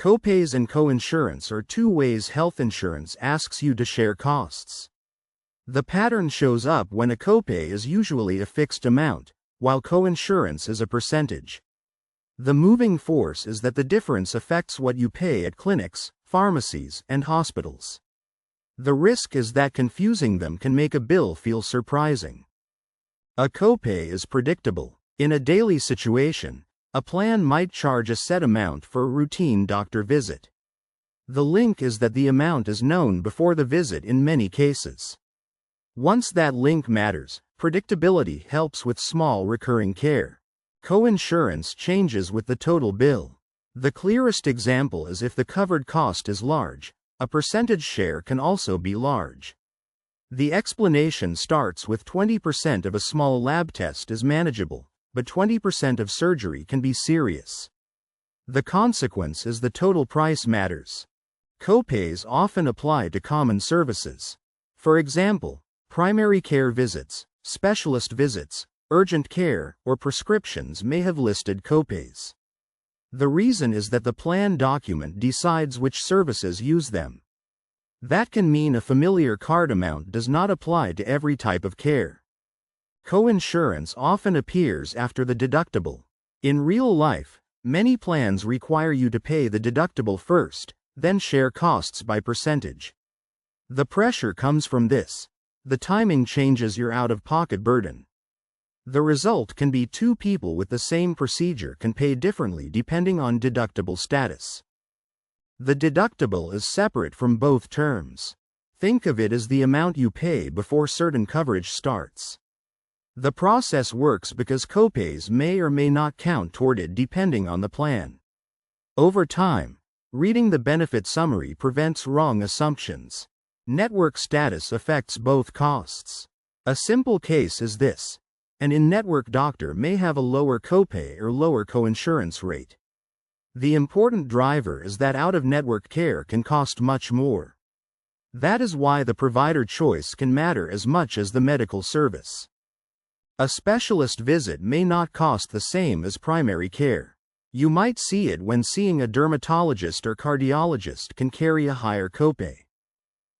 Copays and coinsurance are two ways health insurance asks you to share costs. The pattern shows up when a copay is usually a fixed amount, while coinsurance is a percentage. The moving force is that the difference affects what you pay at clinics, pharmacies, and hospitals. The risk is that confusing them can make a bill feel surprising. A copay is predictable. In a daily situation, a plan might charge a set amount for a routine doctor visit. The link is that the amount is known before the visit in many cases. Once that link matters, predictability helps with small recurring care. Coinsurance changes with the total bill. The clearest example is if the covered cost is large, a percentage share can also be large. The explanation starts with 20% of a small lab test is manageable, but 20% of surgery can be serious. The consequence is the total price matters. Copays often apply to common services. For example, primary care visits, specialist visits, urgent care, or prescriptions may have listed copays. The reason is that the plan document decides which services use them. That can mean a familiar card amount does not apply to every type of care. Coinsurance often appears after the deductible. In real life, many plans require you to pay the deductible first, then share costs by percentage. The pressure comes from this. The timing changes your out-of-pocket burden. The result can be two people with the same procedure can pay differently depending on deductible status. The deductible is separate from both terms. Think of it as the amount you pay before certain coverage starts. The process works because copays may or may not count toward it depending on the plan. Over time, reading the benefit summary prevents wrong assumptions. Network status affects both costs. A simple case is this. An in-network doctor may have a lower copay or lower coinsurance rate. The important driver is that out-of-network care can cost much more. That is why the provider choice can matter as much as the medical service. A specialist visit may not cost the same as primary care. You might see it when seeing a dermatologist or cardiologist can carry a higher copay.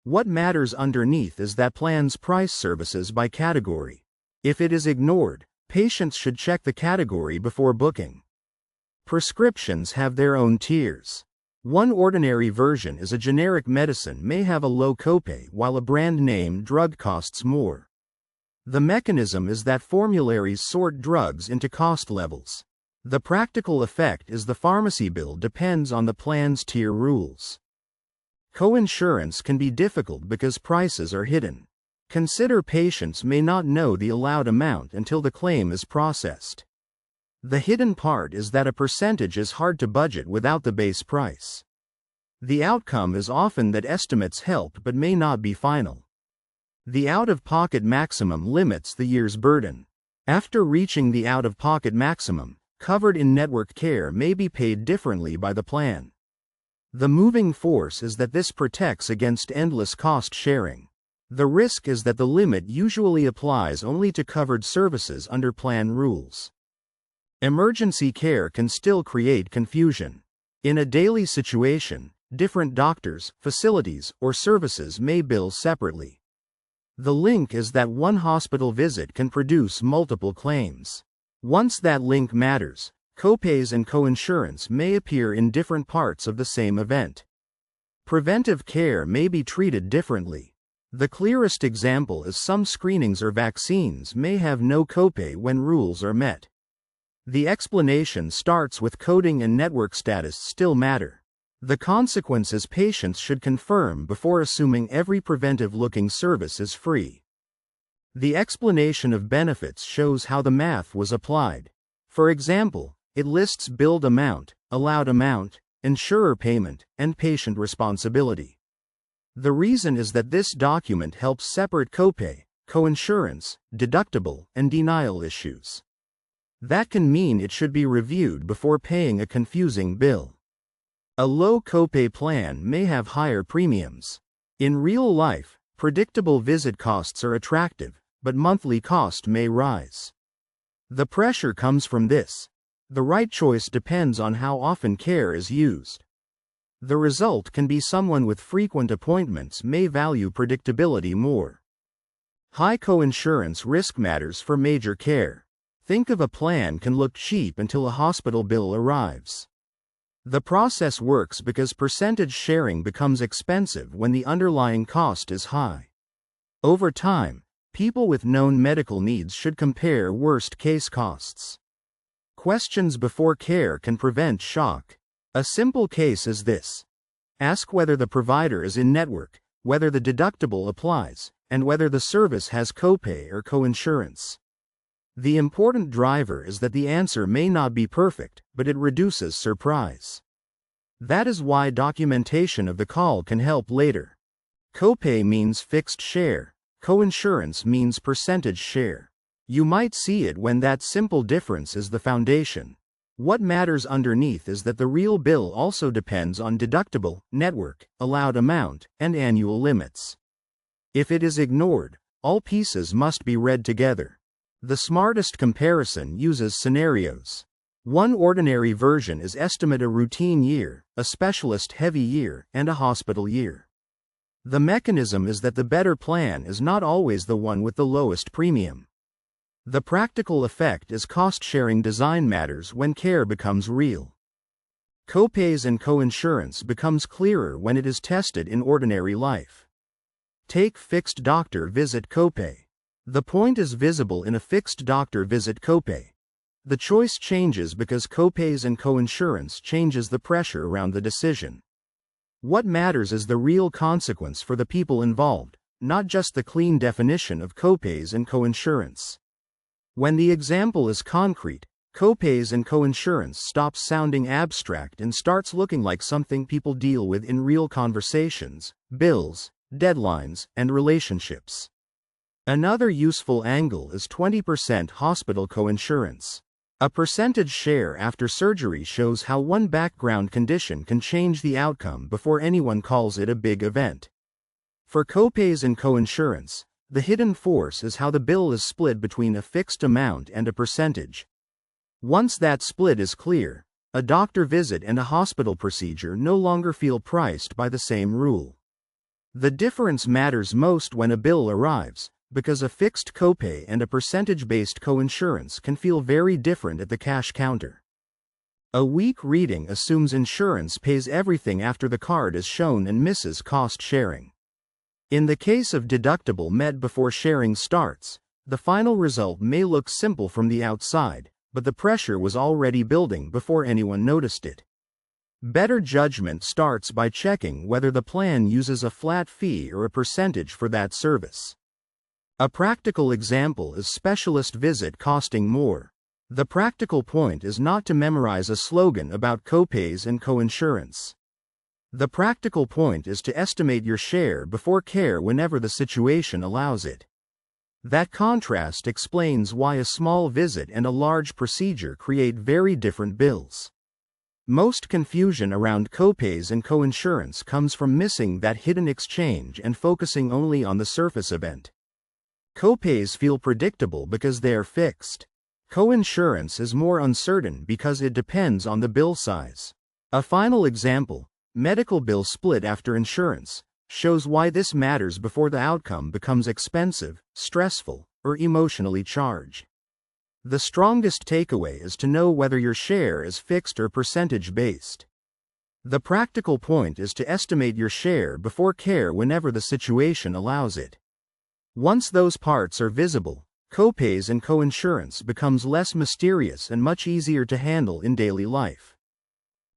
What matters underneath is that plans price services by category. If it is ignored, patients should check the category before booking. Prescriptions have their own tiers. One ordinary version is a generic medicine may have a low copay while a brand name drug costs more. The mechanism is that formularies sort drugs into cost levels. The practical effect is the pharmacy bill depends on the plan's tier rules. Coinsurance can be difficult because prices are hidden. Consider patients may not know the allowed amount until the claim is processed. The hidden part is that a percentage is hard to budget without the base price. The outcome is often that estimates help but may not be final. The out-of-pocket maximum limits the year's burden. After reaching the out-of-pocket maximum, covered in-network care may be paid differently by the plan. The moving force is that this protects against endless cost sharing. The risk is that the limit usually applies only to covered services under plan rules. Emergency care can still create confusion. In a daily situation, different doctors, facilities, or services may bill separately. The link is that one hospital visit can produce multiple claims. Once that link matters, copays and coinsurance may appear in different parts of the same event. Preventive care may be treated differently. The clearest example is some screenings or vaccines may have no copay when rules are met. The explanation starts with coding and network status still matter. The consequence is patients should confirm before assuming every preventive-looking service is free. The explanation of benefits shows how the math was applied. For example, it lists billed amount, allowed amount, insurer payment, and patient responsibility. The reason is that this document helps separate copay, coinsurance, deductible, and denial issues. That can mean it should be reviewed before paying a confusing bill. A low copay plan may have higher premiums. In real life, predictable visit costs are attractive, but monthly cost may rise. The pressure comes from this. The right choice depends on how often care is used. The result can be someone with frequent appointments may value predictability more. High coinsurance risk matters for major care. Think of a plan can look cheap until a hospital bill arrives. The process works because percentage sharing becomes expensive when the underlying cost is high. Over time, people with known medical needs should compare worst-case costs. Questions before care can prevent shock. A simple case is this. Ask whether the provider is in-network, whether the deductible applies, and whether the service has copay or coinsurance. The important driver is that the answer may not be perfect, but it reduces surprise. That is why documentation of the call can help later. Copay means fixed share, coinsurance means percentage share. You might see it when that simple difference is the foundation. What matters underneath is that the real bill also depends on deductible, network, allowed amount, and annual limits. If it is ignored, all pieces must be read together. The smartest comparison uses scenarios. One ordinary version is estimate a routine year, a specialist heavy year, and a hospital year. The mechanism is that the better plan is not always the one with the lowest premium. The practical effect is cost-sharing design matters when care becomes real. Copays and coinsurance becomes clearer when it is tested in ordinary life. Take fixed doctor visit copay. The point is visible in a fixed doctor visit copay. The choice changes because copays and coinsurance changes the pressure around the decision. What matters is the real consequence for the people involved, not just the clean definition of copays and coinsurance. When the example is concrete, copays and coinsurance stops sounding abstract and starts looking like something people deal with in real conversations, bills, deadlines, and relationships. Another useful angle is 20% hospital coinsurance. A percentage share after surgery shows how one background condition can change the outcome before anyone calls it a big event. For copays and coinsurance, the hidden force is how the bill is split between a fixed amount and a percentage. Once that split is clear, a doctor visit and a hospital procedure no longer feel priced by the same rule. The difference matters most when a bill arrives, because a fixed copay and a percentage-based coinsurance can feel very different at the cash counter. A weak reading assumes insurance pays everything after the card is shown and misses cost sharing. In the case of deductible met before sharing starts, the final result may look simple from the outside, but the pressure was already building before anyone noticed it. Better judgment starts by checking whether the plan uses a flat fee or a percentage for that service. A practical example is specialist visit costing more. The practical point is not to memorize a slogan about copays and coinsurance. The practical point is to estimate your share before care whenever the situation allows it. That contrast explains why a small visit and a large procedure create very different bills. Most confusion around copays and coinsurance comes from missing that hidden exchange and focusing only on the surface event. Copays feel predictable because they are fixed. Coinsurance is more uncertain because it depends on the bill size. A final example, medical bill split after insurance, shows why this matters before the outcome becomes expensive, stressful, or emotionally charged. The strongest takeaway is to know whether your share is fixed or percentage-based. The practical point is to estimate your share before care whenever the situation allows it. Once those parts are visible, copays and coinsurance becomes less mysterious and much easier to handle in daily life.